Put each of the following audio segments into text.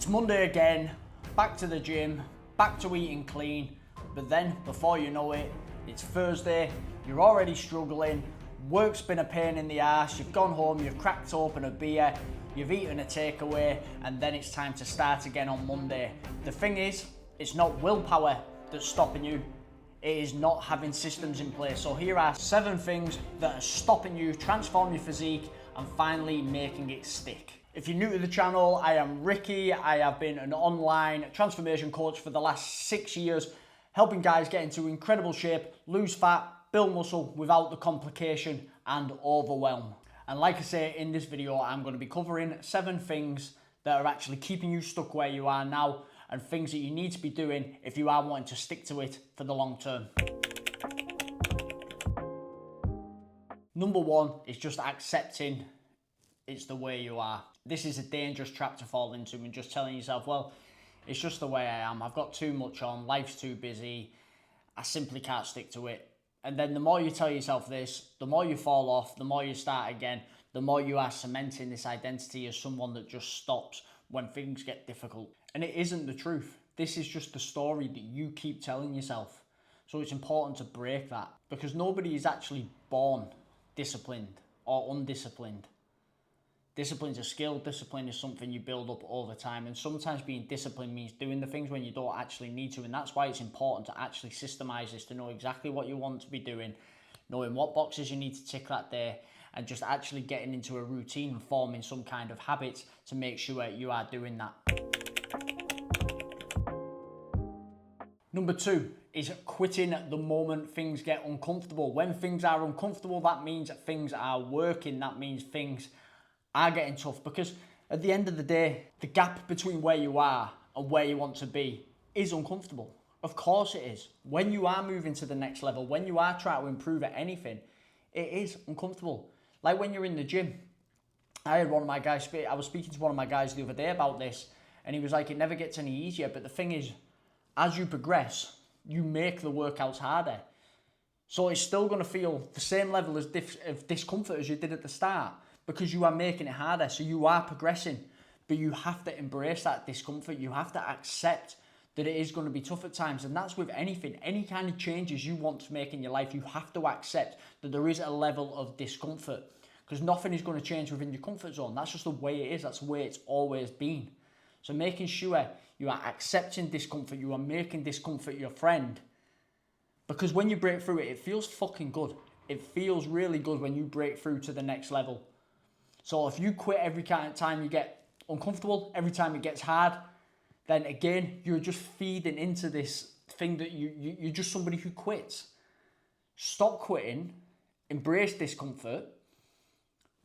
It's Monday again, back to the gym, back to eating clean, but then before you know it, it's Thursday, you're already struggling, work's been a pain in the arse, you've gone home, you've cracked open a beer, you've eaten a takeaway, and then it's time to start again on Monday. The thing is, it's not willpower that's stopping you, it is not having systems in place. So here are 7 things that are stopping you transform your physique and finally making it stick. If you're new to the channel, I am Ricky. I have been an online transformation coach for the last 6 years, helping guys get into incredible shape, lose fat, build muscle without the complication and overwhelm. And like I say, in this video, I'm going to be covering 7 things that are actually keeping you stuck where you are now and things that you need to be doing if you are wanting to stick to it for the long term. Number 1 is just accepting it's the way you are. This is a dangerous trap to fall into and just telling yourself, well, it's just the way I am. I've got too much on, life's too busy, I simply can't stick to it. And then the more you tell yourself this, the more you fall off, the more you start again, the more you are cementing this identity as someone that just stops when things get difficult. And it isn't the truth. This is just the story that you keep telling yourself. So it's important to break that because nobody is actually born disciplined or undisciplined. Discipline is a skill, discipline is something you build up over time, and sometimes being disciplined means doing the things when you don't actually need to, and that's why it's important to actually systemize this, to know exactly what you want to be doing, knowing what boxes you need to tick that day, and just actually getting into a routine and forming some kind of habit to make sure you are doing that. Number 2 is quitting the moment things get uncomfortable. When things are uncomfortable, that means things are working, that means things are getting tough, because at the end of the day, the gap between where you are and where you want to be is uncomfortable. Of course it is. When you are moving to the next level, when you are trying to improve at anything, it is uncomfortable. Like when you're in the gym. I was speaking to one of my guys the other day about this, and he was like, it never gets any easier, but the thing is, as you progress, you make the workouts harder. So it's still going to feel the same level of discomfort as you did at the start, because you are making it harder, so you are progressing. But you have to embrace that discomfort. You have to accept that it is going to be tough at times, and that's with anything. Any kind of changes you want to make in your life, you have to accept that there is a level of discomfort, because nothing is going to change within your comfort zone. That's just the way it is. That's the way it's always been. So making sure you are accepting discomfort, you are making discomfort your friend, because when you break through it, it feels fucking good. It feels really good when you break through to the next level. So if you quit every kind of time you get uncomfortable, every time it gets hard, then again, you're just feeding into this thing that you're just somebody who quits. Stop quitting, embrace discomfort,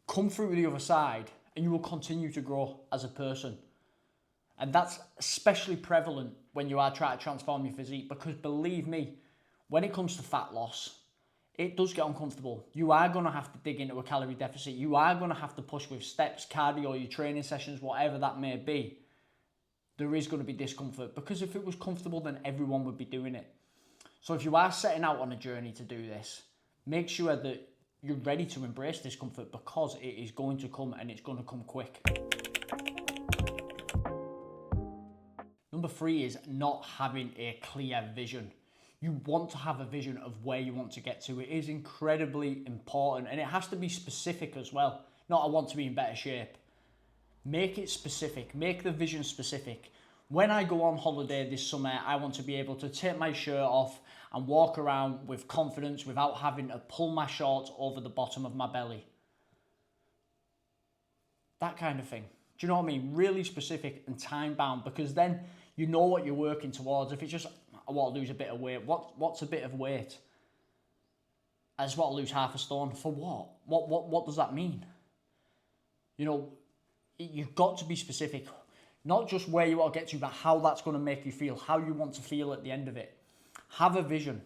come through to the other side, and you will continue to grow as a person. And that's especially prevalent when you are trying to transform your physique, because believe me, when it comes to fat loss, it does get uncomfortable. You are going to have to dig into a calorie deficit. You are going to have to push with steps, cardio, your training sessions, whatever that may be. There is going to be discomfort, because if it was comfortable, then everyone would be doing it. So if you are setting out on a journey to do this, make sure that you're ready to embrace discomfort, because it is going to come, and it's going to come quick. Number 3 is not having a clear vision. You want to have a vision of where you want to get to. It is incredibly important, and it has to be specific as well. Not I want to be in better shape. Make it specific. Make the vision specific. When I go on holiday this summer, I want to be able to take my shirt off and walk around with confidence without having to pull my shorts over the bottom of my belly. That kind of thing. Do you know what I mean? Really specific and time bound, because then you know what you're working towards. If it's just, I want to lose a bit of weight. What's a bit of weight? I just want to lose half a stone. For what? What does that mean? You know, you've got to be specific. Not just where you want to get to, but how that's going to make you feel, how you want to feel at the end of it. Have a vision.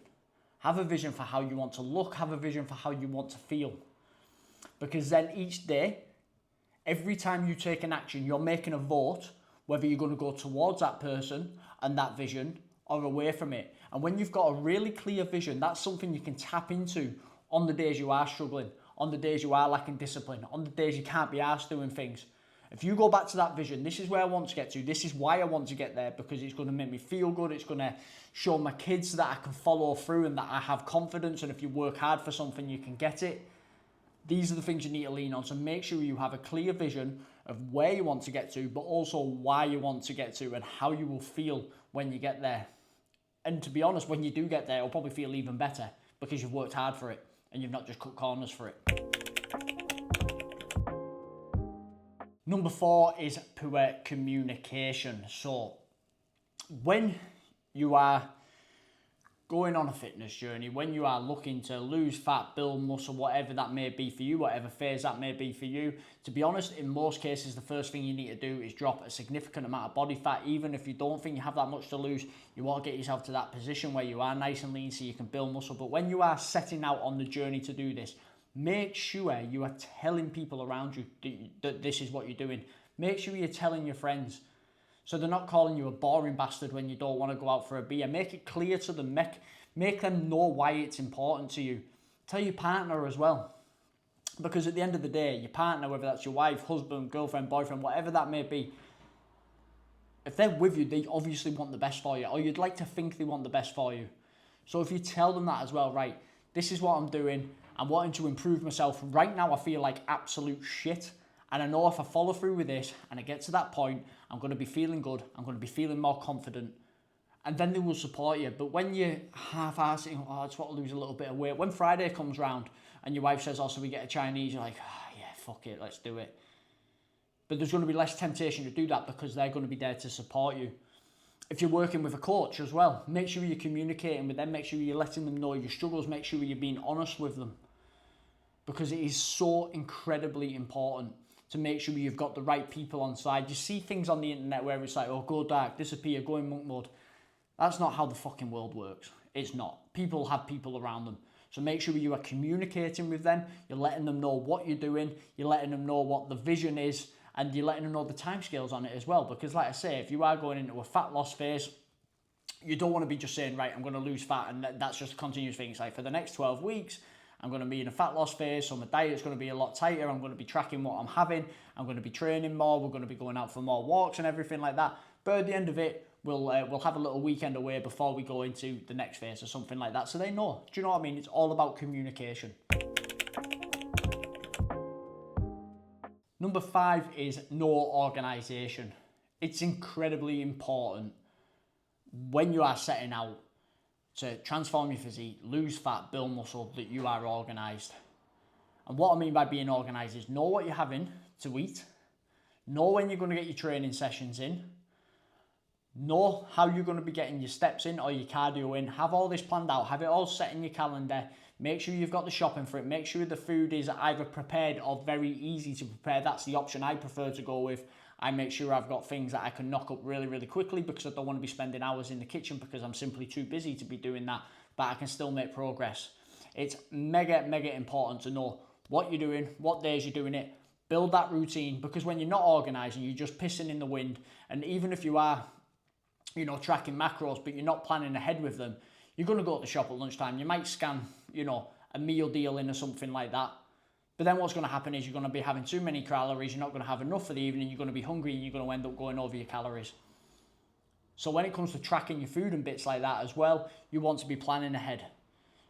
Have a vision for how you want to look. Have a vision for how you want to feel. Because then each day, every time you take an action, you're making a vote whether you're going to go towards that person and that vision or away from it. And when you've got a really clear vision, that's something you can tap into on the days you are struggling, on the days you are lacking discipline, on the days you can't be arsed doing things. If you go back to that vision, this is where I want to get to, this is why I want to get there, because it's going to make me feel good, it's going to show my kids that I can follow through and that I have confidence, and if you work hard for something, you can get it. These are the things you need to lean on. So make sure you have a clear vision of where you want to get to, but also why you want to get to and how you will feel when you get there. And to be honest, when you do get there, it'll probably feel even better because you've worked hard for it and you've not just cut corners for it. Number 4 is poor communication. So when you are going on a fitness journey, when you are looking to lose fat, build muscle, whatever that may be for you, whatever phase that may be for you, to be honest, in most cases, the first thing you need to do is drop a significant amount of body fat. Even if you don't think you have that much to lose, you want to get yourself to that position where you are nice and lean so you can build muscle. But when you are setting out on the journey to do this, make sure you are telling people around you that this is what you're doing. Make sure you're telling your friends, so they're not calling you a boring bastard when you don't want to go out for a beer. Make it clear to them. Make them know why it's important to you. Tell your partner as well. Because at the end of the day, your partner, whether that's your wife, husband, girlfriend, boyfriend, whatever that may be, if they're with you, they obviously want the best for you, or you'd like to think they want the best for you. So if you tell them that as well, right, this is what I'm doing, I'm wanting to improve myself. Right now I feel like absolute shit. And I know if I follow through with this and I get to that point, I'm going to be feeling good. I'm going to be feeling more confident. And then they will support you. But when you're half-assing, oh, I just want to lose a little bit of weight. When Friday comes round and your wife says, oh, so we get a Chinese, you're like, oh, yeah, fuck it, let's do it. But there's going to be less temptation to do that because they're going to be there to support you. If you're working with a coach as well, make sure you're communicating with them. Make sure you're letting them know your struggles. Make sure you're being honest with them. Because it is so incredibly important to make sure you've got the right people on side. You see things on the internet where it's like, oh, go dark, disappear, go in monk mode. That's not how the fucking world works. It's not. People have people around them. So make sure you are communicating with them. You're letting them know what you're doing. You're letting them know what the vision is. And you're letting them know the timescales on it as well. Because like I say, if you are going into a fat loss phase, you don't want to be just saying, right, I'm going to lose fat. And that's just a continuous thing. It's like for the next 12 weeks, I'm going to be in a fat loss phase, so my diet's going to be a lot tighter. I'm going to be tracking what I'm having. I'm going to be training more. We're going to be going out for more walks and everything like that. But at the end of it, we'll have a little weekend away before we go into the next phase or something like that. So they know. Do you know what I mean? It's all about communication. Number 5 is no organisation. It's incredibly important when you are setting out to transform your physique, lose fat, build muscle, that you are organised. And what I mean by being organised is know what you're having to eat, know when you're going to get your training sessions in, know how you're going to be getting your steps in or your cardio in, have all this planned out, have it all set in your calendar, make sure you've got the shopping for it, make sure the food is either prepared or very easy to prepare. That's the option I prefer to go with. I make sure I've got things that I can knock up really, really quickly because I don't want to be spending hours in the kitchen because I'm simply too busy to be doing that, but I can still make progress. It's mega, mega important to know what you're doing, what days you're doing it, build that routine, because when you're not organising, you're just pissing in the wind. And even if you are, tracking macros, but you're not planning ahead with them, you're going to go to the shop at lunchtime. You might scan, a meal deal in or something like that. But then what's going to happen is you're going to be having too many calories, you're not going to have enough for the evening, you're going to be hungry and you're going to end up going over your calories. So when it comes to tracking your food and bits like that as well, you want to be planning ahead.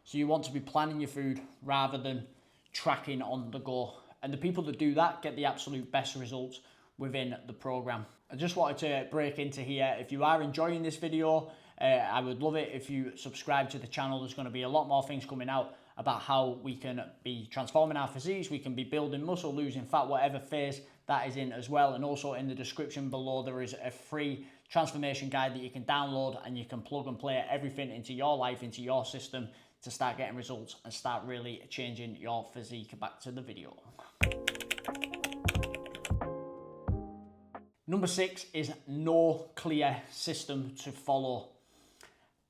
So you want to be planning your food rather than tracking on the go. And the people that do that get the absolute best results within the program. I just wanted to break into here. If you are enjoying this video, I would love it if you subscribe to the channel. There's going to be a lot more things coming out about how we can be transforming our physiques, we can be building muscle, losing fat, whatever phase that is in as well. And also in the description below, there is a free transformation guide that you can download and you can plug and play everything into your life, into your system to start getting results and start really changing your physique. Back to the video. Number 6 is no clear system to follow.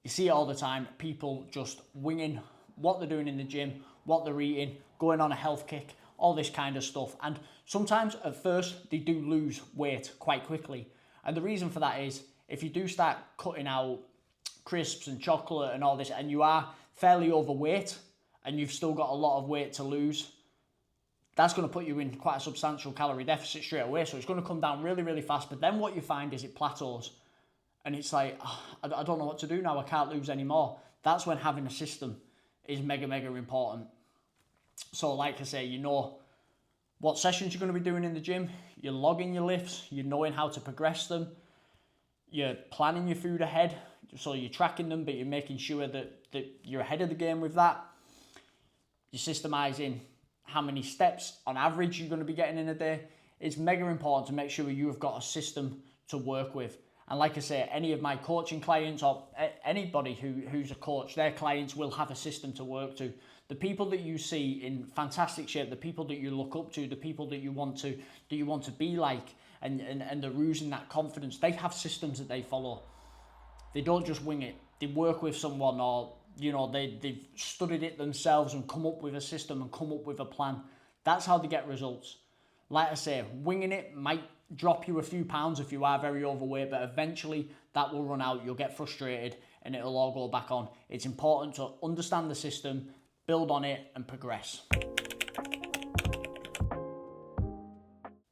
You see it all the time, people just winging what they're doing in the gym, what they're eating, going on a health kick, all this kind of stuff. And sometimes at first they do lose weight quite quickly. And the reason for that is if you do start cutting out crisps and chocolate and all this and you are fairly overweight and you've still got a lot of weight to lose, that's going to put you in quite a substantial calorie deficit straight away. So it's going to come down really, really fast. But then what you find is it plateaus. And it's like, oh, I don't know what to do now. I can't lose anymore. That's when having a system is mega, mega important. So like I say, you know what sessions you're going to be doing in the gym. You're logging your lifts. You're knowing how to progress them. You're planning your food ahead. So you're tracking them, but you're making sure that you're ahead of the game with that. You're systemizing how many steps on average you're going to be getting in a day. It's mega important to make sure you've got a system to work with. And like I say, any of my coaching clients or anybody who's a coach, their clients will have a system to work to. The people that you see in fantastic shape, the people that you look up to, the people that you want to be like, and they're losing that confidence, they have systems that they follow. They don't just wing it. They work with someone, or they've studied it themselves and come up with a system and come up with a plan. That's how they get results. Like I say, winging it might drop you a few pounds if you are very overweight, but eventually that will run out. You'll get frustrated and it'll all go back on. It's important to understand the system, build on it, and progress.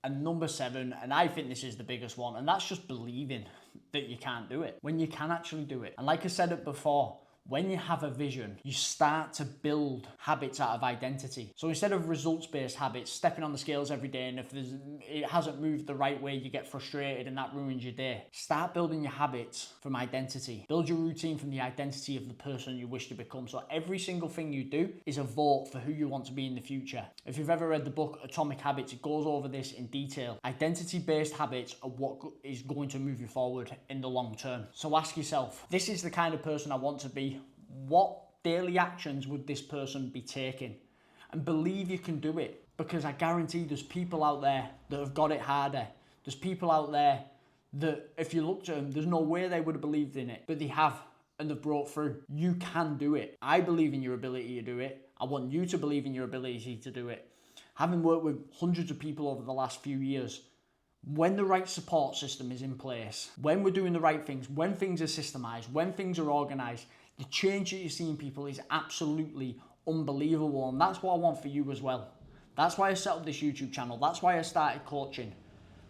And number 7, and I think this is the biggest one, and that's just believing that you can't do it when you can actually do it. And like I said it before, when you have a vision, you start to build habits out of identity. So instead of results-based habits, stepping on the scales every day, and if it hasn't moved the right way, you get frustrated and that ruins your day. Start building your habits from identity. Build your routine from the identity of the person you wish to become. So every single thing you do is a vote for who you want to be in the future. If you've ever read the book Atomic Habits, it goes over this in detail. Identity-based habits are what is going to move you forward in the long term. So ask yourself, this is the kind of person I want to be. What daily actions would this person be taking? And believe you can do it, because I guarantee there's people out there that have got it harder. There's people out there that if you looked at them, there's no way they would have believed in it, but they have, and they've brought through. You can do it. I believe in your ability to do it. I want you to believe in your ability to do it. Having worked with hundreds of people over the last few years, when the right support system is in place, when we're doing the right things, when things are systemized, when things are organized, the change that you see in people is absolutely unbelievable. And that's what I want for you as well. That's why I set up this YouTube channel. That's why I started coaching,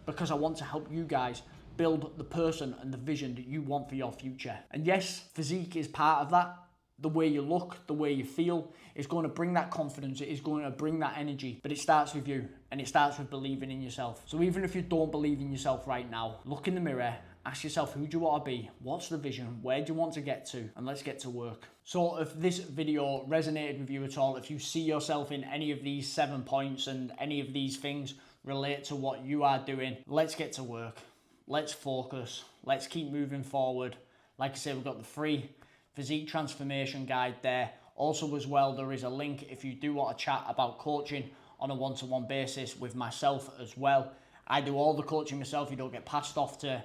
because I want to help you guys build the person and the vision that you want for your future. And yes, physique is part of that. The way you look, the way you feel is going to bring that confidence. It is going to bring that energy, but it starts with you, and it starts with believing in yourself. So even if you don't believe in yourself right now, look in the mirror. Ask yourself, who do you want to be? What's the vision? Where do you want to get to? And let's get to work. So if this video resonated with you at all, if you see yourself in any of these 7 points and any of these things relate to what you are doing, let's get to work. Let's focus. Let's keep moving forward. Like I said, we've got the free physique transformation guide there. Also as well, there is a link if you do want to chat about coaching on a one-to-one basis with myself as well. I do all the coaching myself. You don't get passed off to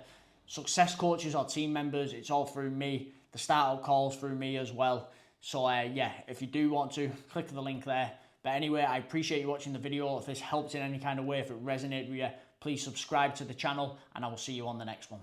success coaches or team members. It's all through me. The startup calls through me as well. So yeah, if you do want to, click the link there. But anyway, I appreciate you watching the video. If this helped in any kind of way, if it resonated with you, please subscribe to the channel, and I will see you on the next one.